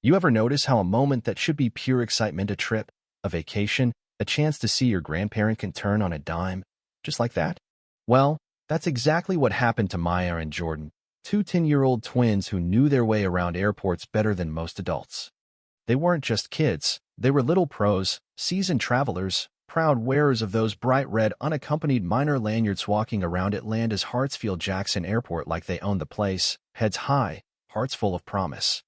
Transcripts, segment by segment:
You ever notice how a moment that should be pure excitement, a trip, a vacation, a chance to see your grandparent can turn on a dime, just like that? Well, that's exactly what happened to Maya and Jordan, two 10-year-old twins who knew their way around airports better than most adults. They weren't just kids, they were little pros, seasoned travelers, proud wearers of those bright red unaccompanied minor lanyards walking around Atlanta's Hartsfield-Jackson Airport like they owned the place, heads high, hearts full of promise.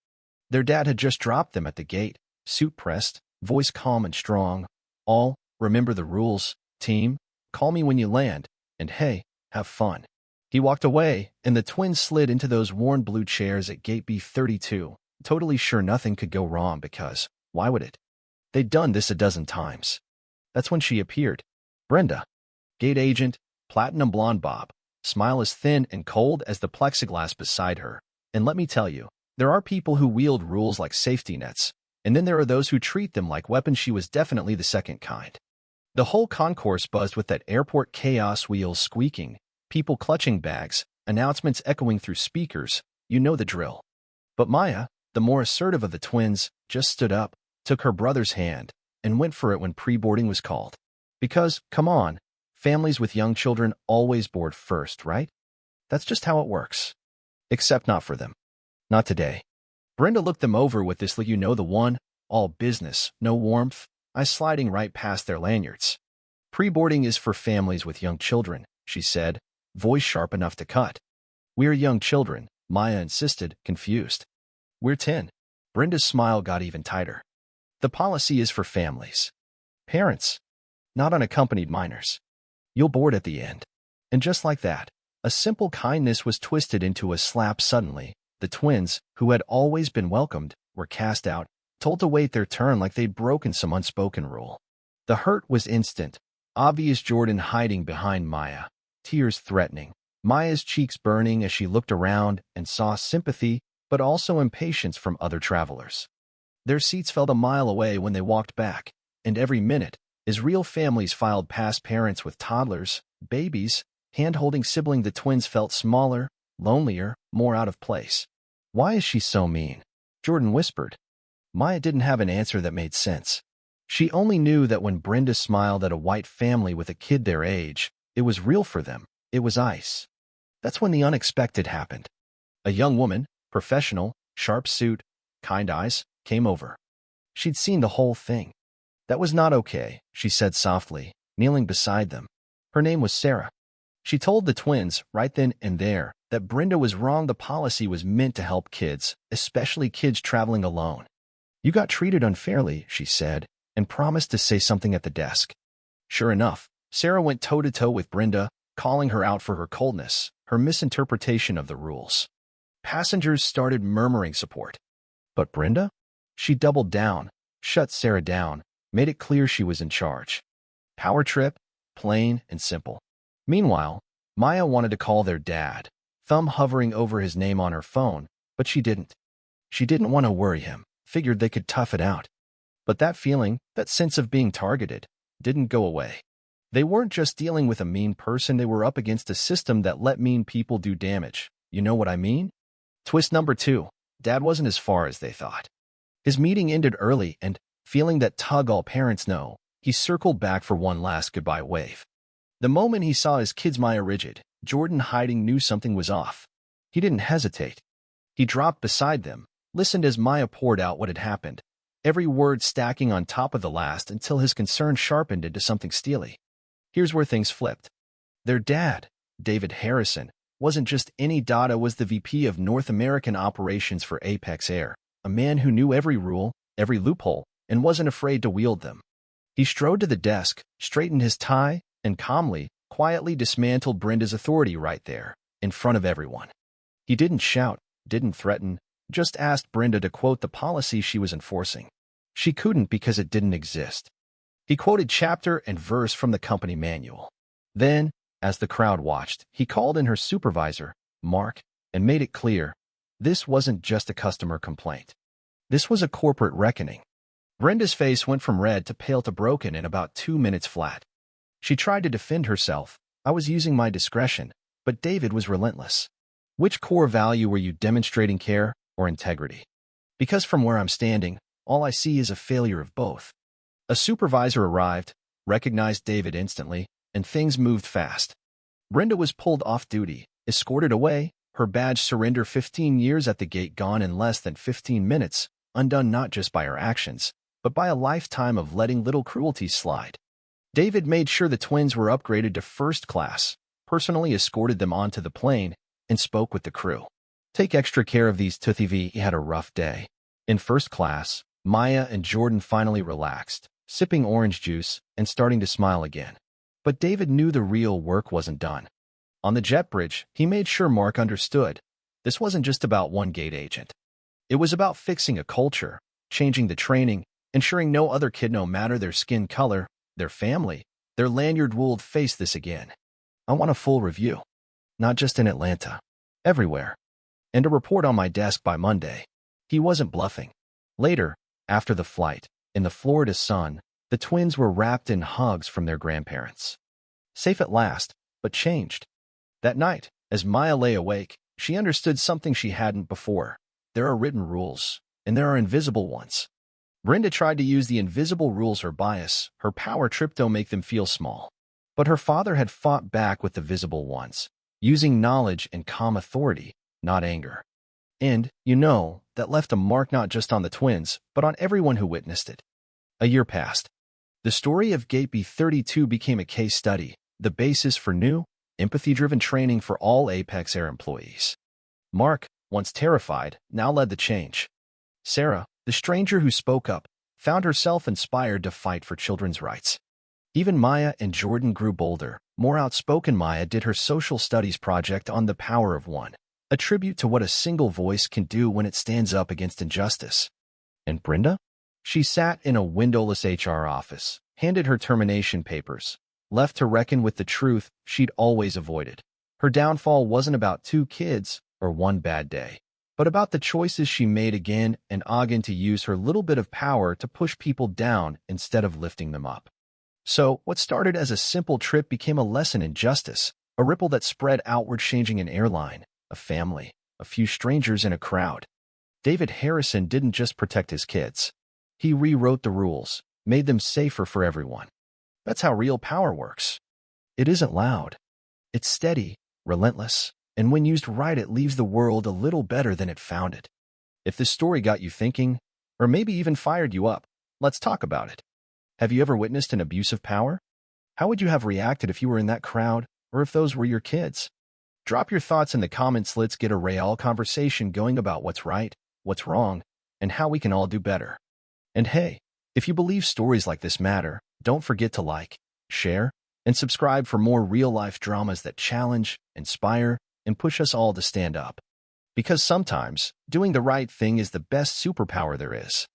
Their dad had just dropped them at the gate, suit pressed, voice calm and strong. All, remember the rules, team, call me when you land, and hey, have fun. He walked away, and the twins slid into those worn blue chairs at gate B32, totally sure nothing could go wrong because, why would it? They'd done this a dozen times. That's when she appeared. Brenda. Gate agent, platinum blonde bob, smile as thin and cold as the plexiglass beside her. And let me tell you, there are people who wield rules like safety nets, and then there are those who treat them like weapons. She was definitely the second kind. The whole concourse buzzed with that airport chaos, wheels squeaking, people clutching bags, announcements echoing through speakers. You know the drill. But Maya, the more assertive of the twins, just stood up, took her brother's hand, and went for it when pre-boarding was called. Because, come on, families with young children always board first, right? That's just how it works. Except not for them. Not today. Brenda looked them over with this look, you know the one, all business, no warmth, eyes sliding right past their lanyards. Pre-boarding is for families with young children, she said, voice sharp enough to cut. We're young children, Maya insisted, confused. We're 10. Brenda's smile got even tighter. The policy is for families. Parents. Not unaccompanied minors. You'll board at the end. And just like that, a simple kindness was twisted into a slap suddenly. The twins, who had always been welcomed, were cast out, told to wait their turn like they'd broken some unspoken rule. The hurt was instant, obvious. Jordan hiding behind Maya, tears threatening, Maya's cheeks burning as she looked around and saw sympathy, but also impatience from other travelers. Their seats felt a mile away when they walked back, and every minute, as real families filed past parents with toddlers, babies, hand-holding sibling, the twins felt smaller, lonelier, more out of place. Why is she so mean? Jordan whispered. Maya didn't have an answer that made sense. She only knew that when Brenda smiled at a white family with a kid their age, it was real for them. It was ice. That's when the unexpected happened. A young woman, professional, sharp suit, kind eyes, came over. She'd seen the whole thing. That was not okay, she said softly, kneeling beside them. Her name was Sarah. She told the twins, right then and there, that Brenda was wrong. The policy was meant to help kids, especially kids traveling alone. You got treated unfairly, she said, and promised to say something at the desk. Sure enough, Sarah went toe-to-toe with Brenda, calling her out for her coldness, her misinterpretation of the rules. Passengers started murmuring support. But Brenda? She doubled down, shut Sarah down, made it clear she was in charge. Power trip, plain and simple. Meanwhile, Maya wanted to call their dad, thumb hovering over his name on her phone, but she didn't. She didn't want to worry him, figured they could tough it out. But that feeling, that sense of being targeted, didn't go away. They weren't just dealing with a mean person, they were up against a system that let mean people do damage. You know what I mean? Twist number 2. Dad wasn't as far as they thought. His meeting ended early and, feeling that tug all parents know, he circled back for one last goodbye wave. The moment he saw his kids, Maya rigid, Jordan hiding, knew something was off. He didn't hesitate. He dropped beside them, listened as Maya poured out what had happened, every word stacking on top of the last until his concern sharpened into something steely. Here's where things flipped. Their dad, David Harrison, wasn't just any data, was the VP of North American Operations for Apex Air, a man who knew every rule, every loophole, and wasn't afraid to wield them. He strode to the desk, straightened his tie, and calmly, quietly dismantled Brenda's authority right there, in front of everyone. He didn't shout, didn't threaten, just asked Brenda to quote the policy she was enforcing. She couldn't because it didn't exist. He quoted chapter and verse from the company manual. Then, as the crowd watched, he called in her supervisor, Mark, and made it clear, this wasn't just a customer complaint. This was a corporate reckoning. Brenda's face went from red to pale to broken in about 2 minutes flat. She tried to defend herself. I was using my discretion, but David was relentless. Which core value were you demonstrating, care or integrity? Because from where I'm standing, all I see is a failure of both. A supervisor arrived, recognized David instantly, and things moved fast. Brenda was pulled off duty, escorted away, her badge surrender 15 years at the gate gone in less than 15 minutes, undone not just by her actions, but by a lifetime of letting little cruelties slide. David made sure the twins were upgraded to first class, personally escorted them onto the plane, and spoke with the crew. Take extra care of these Tuthivi had a rough day. In first class, Maya and Jordan finally relaxed, sipping orange juice and starting to smile again. But David knew the real work wasn't done. On the jet bridge, he made sure Mark understood. This wasn't just about one gate agent. It was about fixing a culture, changing the training, ensuring no other kid, no matter their skin color, their family, their lanyard, would face this again. I want a full review. Not just in Atlanta. Everywhere. And a report on my desk by Monday. He wasn't bluffing. Later, after the flight, in the Florida sun, the twins were wrapped in hugs from their grandparents. Safe at last, but changed. That night, as Maya lay awake, she understood something she hadn't before. There are written rules, and there are invisible ones. Brenda tried to use the invisible rules, her bias, her power trip to make them feel small. But her father had fought back with the visible ones, using knowledge and calm authority, not anger. And, that left a mark not just on the twins, but on everyone who witnessed it. A year passed. The story of Gate B32 became a case study, the basis for new, empathy-driven training for all Apex Air employees. Mark, once terrified, now led the change. Sarah, the stranger who spoke up, found herself inspired to fight for children's rights. Even Maya and Jordan grew bolder. More outspoken, Maya did her social studies project on the power of one, a tribute to what a single voice can do when it stands up against injustice. And Brenda? She sat in a windowless HR office, handed her termination papers, left to reckon with the truth she'd always avoided. Her downfall wasn't about 2 kids or one bad day, but about the choices she made again and again to use her little bit of power to push people down instead of lifting them up. So, what started as a simple trip became a lesson in justice, a ripple that spread outward, changing an airline, a family, a few strangers in a crowd. David Harrison didn't just protect his kids. He rewrote the rules, made them safer for everyone. That's how real power works. It isn't loud. It's steady, relentless, and when used right, it leaves the world a little better than it found it. If this story got you thinking, or maybe even fired you up, let's talk about it. Have you ever witnessed an abuse of power? How would you have reacted if you were in that crowd, or if those were your kids? Drop your thoughts in the comments. Let's get a real conversation going about what's right, what's wrong, and how we can all do better. And hey, if you believe stories like this matter, don't forget to like, share, and subscribe for more real-life dramas that challenge, inspire, and push us all to stand up. Because sometimes, doing the right thing is the best superpower there is.